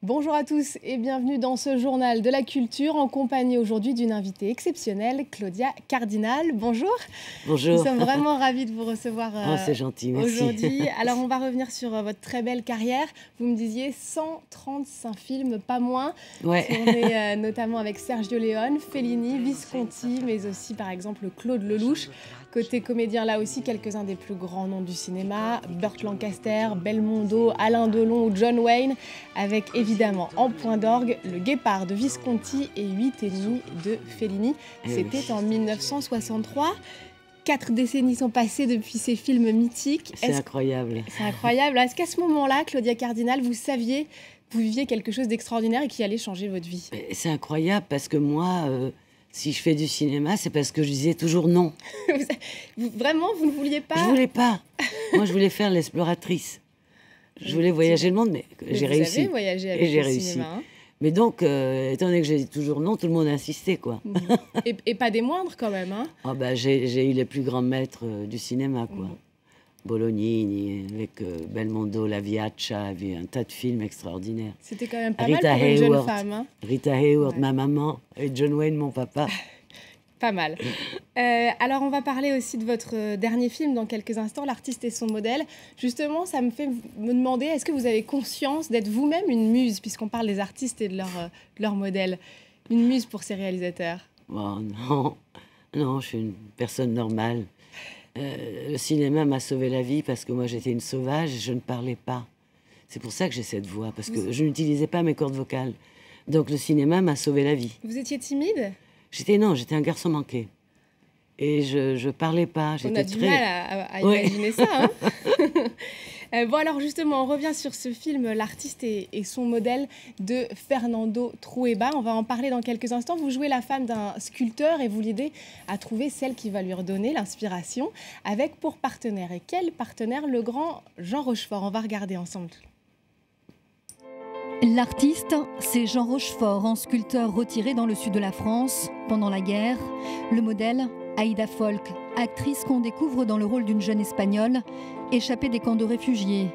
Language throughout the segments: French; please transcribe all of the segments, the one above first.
Bonjour à tous et bienvenue dans ce journal de la culture en compagnie aujourd'hui d'une invitée exceptionnelle, Claudia Cardinal. Bonjour. Bonjour. Nous sommes vraiment ravis de vous recevoir c'est gentil, merci. aujourd'hui. Alors on va revenir sur votre très belle carrière. Vous me disiez 135 films, pas moins, Ouais. tournés notamment avec Sergio Leone, Fellini, Visconti, mais aussi par exemple Claude Lelouch. Côté comédien, là aussi, quelques-uns des plus grands noms du cinéma, Burt Lancaster, Belmondo, Alain Delon ou John Wayne, avec évidemment en point d'orgue Le Guépard de Visconti et 8 et demi de Fellini. C'était en 1963. 4 décennies sont passées depuis ces films mythiques. C'est incroyable. C'est incroyable. Est-ce qu'à ce moment-là, Claudia Cardinal, vous saviez, vous viviez quelque chose d'extraordinaire et qui allait changer votre vie? C'est incroyable parce que moi, si je fais du cinéma, c'est parce que je disais toujours non. Vraiment, vous ne vouliez pas? Je voulais pas. Moi, je voulais faire l'exploratrice. Je voulais voyager le monde, mais j'ai réussi. Vous avez voyagé avec j'ai le réussi. cinéma, hein. Mais donc, étant donné que j'ai dit toujours non, tout le monde a insisté, quoi. Et pas des moindres, quand même, hein. Oh, bah, j'ai eu les plus grands maîtres du cinéma, quoi. Bolognini, avec Belmondo, La Viaccia, il y a eu un tas de films extraordinaires. C'était quand même pas Rita mal pour une jeune Hayworth, femme, hein. Rita Hayworth, ma maman, et John Wayne, mon papa. Pas mal. Alors, on va parler aussi de votre dernier film dans quelques instants, L'artiste et son modèle. Justement, ça me fait me demander, est-ce que vous avez conscience d'être vous-même une muse, puisqu'on parle des artistes et de leur modèle? Une muse pour ces réalisateurs? Oh, non, je suis une personne normale. Le cinéma m'a sauvé la vie parce que moi, j'étais une sauvage et je ne parlais pas. C'est pour ça que j'ai cette voix, parce que je n'utilisais pas mes cordes vocales. Donc, le cinéma m'a sauvé la vie. Vous étiez timide? J'étais un garçon manqué. Et je parlais pas. On a du mal à imaginer ça, hein. Bon, alors justement, on revient sur ce film, L'artiste et son modèle de Fernando Trueba. On va en parler dans quelques instants. Vous jouez la femme d'un sculpteur et vous l'aidez à trouver celle qui va lui redonner l'inspiration, avec pour partenaire. Et quel partenaire? Le grand Jean Rochefort. On va regarder ensemble. L'artiste, c'est Jean Rochefort, un sculpteur retiré dans le sud de la France pendant la guerre. Le modèle, Aïda Folk, actrice qu'on découvre dans le rôle d'une jeune Espagnole, échappée des camps de réfugiés.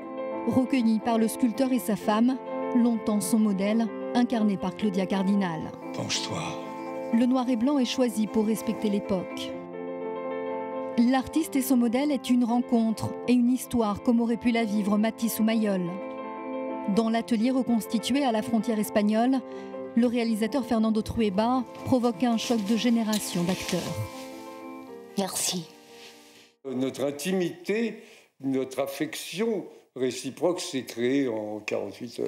Recueillie par le sculpteur et sa femme, longtemps son modèle, incarné par Claudia Cardinal. Penche-toi. Le noir et blanc est choisi pour respecter l'époque. L'artiste et son modèle est une rencontre et une histoire comme aurait pu la vivre Matisse ou Mayol. Dans l'atelier reconstitué à la frontière espagnole, le réalisateur Fernando Trueba provoque un choc de génération d'acteurs. Merci. Notre intimité, notre affection réciproque s'est créée en 48 heures.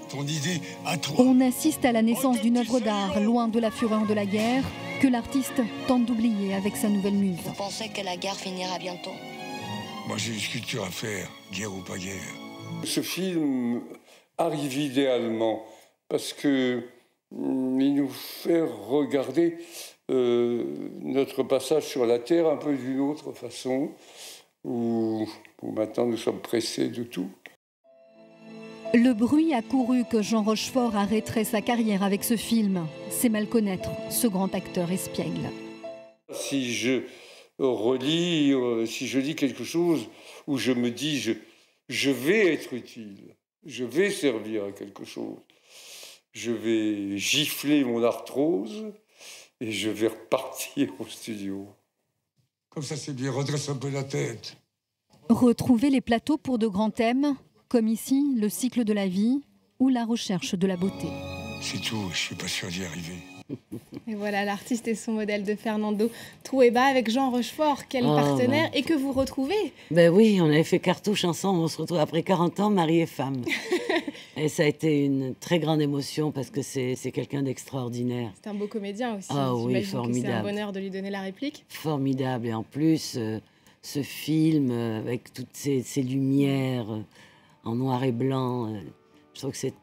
Ton idée à toi. On assiste à la naissance d'une œuvre d'art, loin de la fureur de la guerre, que l'artiste tente d'oublier avec sa nouvelle muse. Vous pensez que la guerre finira bientôt? Moi, j'ai une sculpture à faire, guerre ou pas guerre. Ce film arrive idéalement parce que il nous fait regarder notre passage sur la Terre un peu d'une autre façon, où maintenant nous sommes pressés de tout. Le bruit a couru que Jean Rochefort arrêterait sa carrière avec ce film. C'est mal connaître ce grand acteur espiègle. Si je relis, si je lis quelque chose où je me dis je vais être utile, je vais servir à quelque chose, je vais gifler mon arthrose et je vais repartir au studio. Comme ça, c'est bien, redresse un peu la tête. Retrouver les plateaux pour de grands thèmes, comme ici le cycle de la vie ou la recherche de la beauté. C'est tout, je suis pas sûr d'y arriver. Et voilà, l'artiste et son modèle de Fernando Trueba avec Jean Rochefort. Quel partenaire, et que vous retrouvez? Ben oui, on avait fait cartouche ensemble, on se retrouve après 40 ans, mari et femme. Et ça a été une très grande émotion parce que c'est quelqu'un d'extraordinaire. C'est un beau comédien aussi. Ah oui, formidable. C'est un bonheur de lui donner la réplique. Formidable. Et en plus, ce film, avec toutes ces lumières en noir et blanc, je trouve que c'est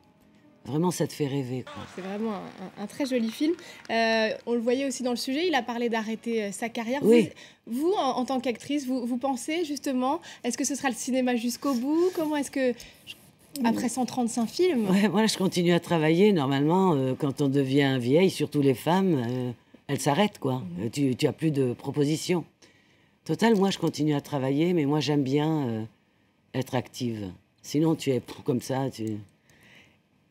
vraiment, ça te fait rêver, quoi. C'est vraiment un très joli film. On le voyait aussi dans le sujet, il a parlé d'arrêter sa carrière. Oui. Vous, en tant qu'actrice, vous pensez justement, est-ce que ce sera le cinéma jusqu'au bout? Comment est-ce que, après 135 films? Ouais, moi, je continue à travailler. Normalement, quand on devient vieille, surtout les femmes, elles s'arrêtent, quoi. Tu as plus de propositions. Total, moi, je continue à travailler, mais moi, j'aime bien être active. Sinon, tu es comme ça,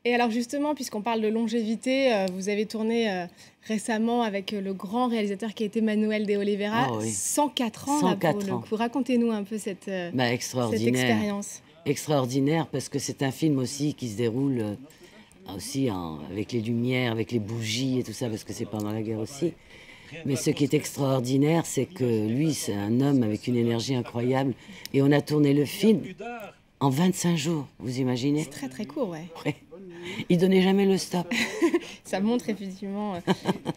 Et alors justement, puisqu'on parle de longévité, vous avez tourné récemment avec le grand réalisateur qui a été Manuel de Oliveira, Ah oui. 104 ans, 104 là, pour ans. le coup. Racontez-nous un peu cette Extraordinaire. expérience. Extraordinaire, parce que c'est un film aussi qui se déroule aussi avec les lumières, avec les bougies et tout ça, parce que c'est pendant la guerre aussi. Mais ce qui est extraordinaire, c'est que lui, c'est un homme avec une énergie incroyable. Et on a tourné le film en 25 jours, vous imaginez? C'est très très court, ouais. Ouais. Il donnait jamais le stop. Ça montre effectivement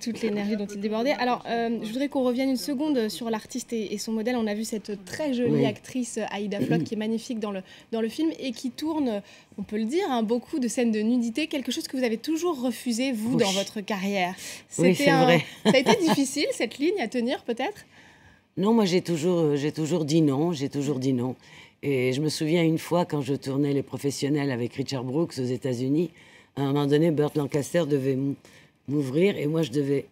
toute l'énergie dont il débordait. Alors, je voudrais qu'on revienne une seconde sur l'artiste et son modèle. On a vu cette très jolie actrice Aïda Flock qui est magnifique dans le film et qui tourne, on peut le dire, hein, beaucoup de scènes de nudité, quelque chose que vous avez toujours refusé, vous, dans votre carrière. Oui, c'est vrai. Ça a été difficile, cette ligne à tenir, peut-être? Non, moi j'ai toujours dit non, j'ai toujours dit non. Et je me souviens une fois quand je tournais Les Professionnels avec Richard Brooks aux États-Unis, à un moment donné, Burt Lancaster devait m'ouvrir et moi je devais.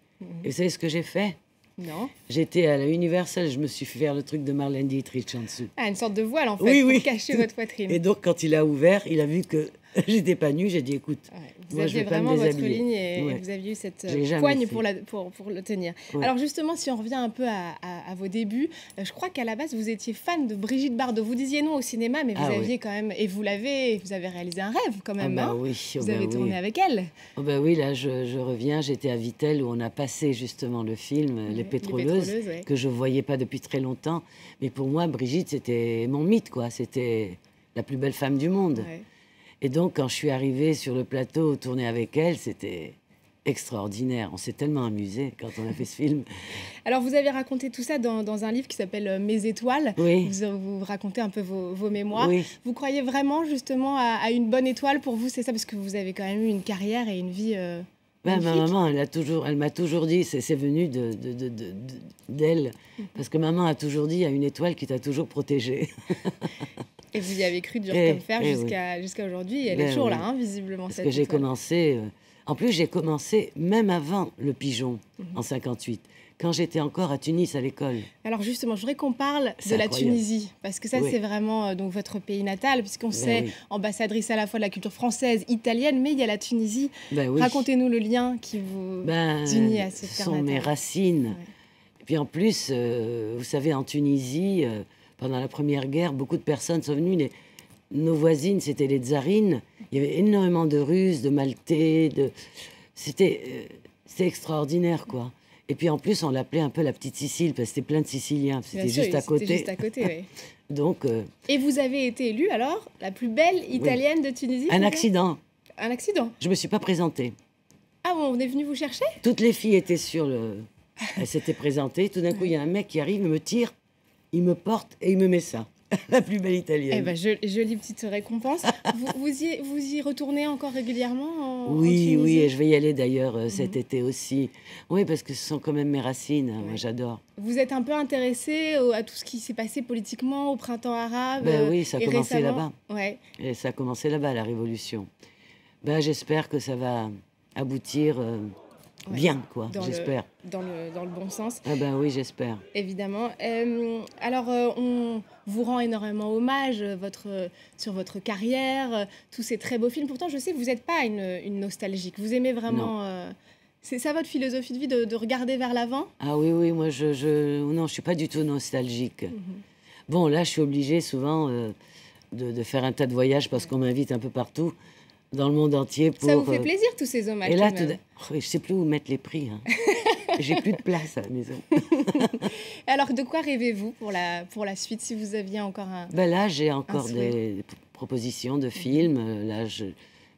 Et vous savez ce que j'ai fait? Non. J'étais à la Universal, je me suis fait faire le truc de Marlène Dietrich en dessous. Ah, une sorte de voile en fait, pour cacher votre poitrine. Et donc quand il a ouvert, il a vu que j'étais pas nue, j'ai dit écoute, vous moi, aviez je vais pas me vraiment votre déshabiller. ligne et Ouais. vous aviez eu cette J'ai poigne jamais pour le tenir. Ouais. Alors justement, si on revient un peu à vos débuts, je crois qu'à la base, vous étiez fan de Brigitte Bardot. Vous disiez non au cinéma, mais vous aviez quand même... Et vous avez réalisé un rêve quand même. Ah bah hein. oui, Vous avez tourné avec elle. Oh bah oui, là je reviens, j'étais à Vittel où on a passé justement le film Les Pétroleuses, ouais. que je voyais pas depuis très longtemps. Mais pour moi, Brigitte, c'était mon mythe, quoi. C'était la plus belle femme du monde. Ouais. Et donc, quand je suis arrivée sur le plateau, tourner avec elle, c'était extraordinaire. On s'est tellement amusés quand on a fait ce film. Alors, vous avez raconté tout ça dans un livre qui s'appelle Mes étoiles. Oui. Vous racontez un peu vos mémoires. Oui. Vous croyez vraiment justement à une bonne étoile pour vous, c'est ça? Parce que vous avez quand même eu une carrière et une vie Ben, ma magnifique. maman, elle m'a toujours dit, c'est venu d'elle. Parce que maman a toujours dit, il y a une étoile qui t'a toujours protégée. Et vous y avez cru dur Et- comme fer et jusqu'à aujourd'hui. Et elle est Ben toujours oui. là, hein, visiblement. Parce cette que j'ai étoile. commencé... En plus, j'ai commencé même avant Le Pigeon, en 58, quand j'étais encore à Tunis à l'école. Alors justement, je voudrais qu'on parle C'est de la incroyable. Tunisie, parce que ça, Oui. c'est vraiment donc votre pays natal, puisqu'on sait oui. ambassadrice à la fois de la culture française, italienne, mais il y a la Tunisie. Ben oui. Racontez-nous le lien qui vous unit à cette ce terre sont mes natale. racines. Ouais. Et puis en plus, vous savez, en Tunisie, pendant la Première Guerre, beaucoup de personnes sont venues. Nos voisines, c'était les tsarines. Il y avait énormément de Russes, de Maltais. C'était extraordinaire, quoi. Et puis en plus, on l'appelait un peu la petite Sicile, parce que c'était plein de Siciliens. Bien C'était sûr, juste à côté. C'était juste à côté, oui. Donc, Et vous avez été élue, alors, la plus belle italienne de Tunisie, c'est un ça? accident. Un accident. Je me suis pas présentée. Ah bon, on est venu vous chercher? Toutes les filles étaient sur le... Elles s'étaient présentées. Tout d'un coup, il y a un mec qui arrive, il me tire, il me porte et il me met ça. La plus belle italienne. Eh ben, jolie petite récompense. vous y retournez encore régulièrement en Oui, Tunisie? oui, et je vais y aller d'ailleurs cet été aussi. Oui, parce que ce sont quand même mes racines. Moi, Ouais. j'adore. Vous êtes un peu intéressé à tout ce qui s'est passé politiquement au printemps arabe Ben oui, ça a et commencé récemment là-bas. Ouais. Et ça a commencé là-bas, la révolution. Ben, j'espère que ça va aboutir Ouais. bien, quoi. Dans J'espère. Dans le bon sens, Ah ben oui, j'espère. évidemment. Alors, on vous rend énormément hommage sur votre carrière, tous ces très beaux films. Pourtant, je sais que vous n'êtes pas une nostalgique. Vous aimez vraiment... c'est ça votre philosophie de vie, de regarder vers l'avant? Ah oui, oui, moi, non, je suis pas du tout nostalgique. Bon, là, je suis obligée souvent de faire un tas de voyages parce qu'on m'invite un peu partout, dans le monde entier. Pour, Ça vous fait plaisir, tous ces hommages? Et là, tout de même. je sais plus où mettre les prix. Hein. J'ai plus de place à la maison. Alors, de quoi rêvez-vous pour la suite, si vous aviez encore un... Ben là, j'ai encore souhait. des propositions de films. Là, j'ai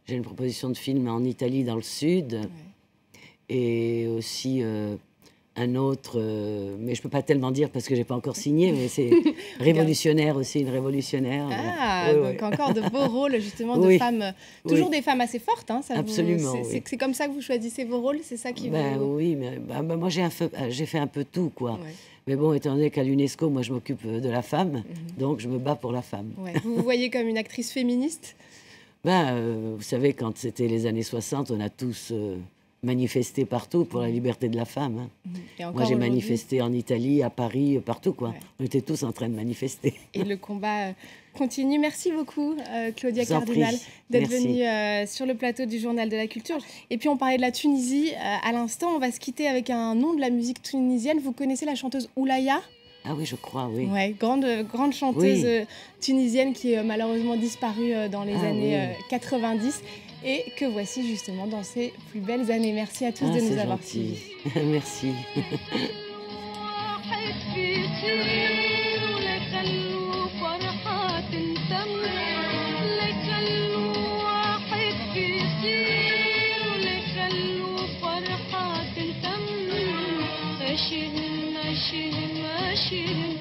une proposition de film en Italie, dans le sud. Ouais. Et aussi un autre, mais je peux pas tellement dire parce que j'ai pas encore signé, mais c'est révolutionnaire aussi, une révolutionnaire. Ah, Ouais, donc ouais. encore de beaux rôles, justement, de Oui. femmes, toujours Oui. des femmes assez fortes. Hein, ça Absolument, c'est, oui. c'est comme ça que vous choisissez vos rôles, c'est ça qui Ben vous... oui, mais moi j'ai fait un peu tout, quoi. Ouais. Mais bon, étant donné qu'à l'UNESCO, moi je m'occupe de la femme, donc je me bats pour la femme. Ouais. Vous vous voyez comme une actrice féministe? Vous savez, quand c'était les années 60, on a tous manifesté partout pour la liberté de la femme. Hein. Et encore Moi, j'ai aujourd'hui- manifesté en Italie, à Paris, partout, quoi. Ouais. On était tous en train de manifester. Et le combat continue. Merci beaucoup, Claudia Je vous en prie. Cardinal, d'être Merci. venue sur le plateau du Journal de la Culture. Et puis, on parlait de la Tunisie à l'instant. On va se quitter avec un nom de la musique tunisienne. Vous connaissez la chanteuse Oulaya? Ah oui, je crois, oui. Ouais, grande chanteuse Oui. tunisienne qui est malheureusement disparue dans les Ah années oui. 90 et que voici justement dans ses plus belles années. Merci à tous Ah, de nous c'est avoir gentil. suivis. Merci. ماشي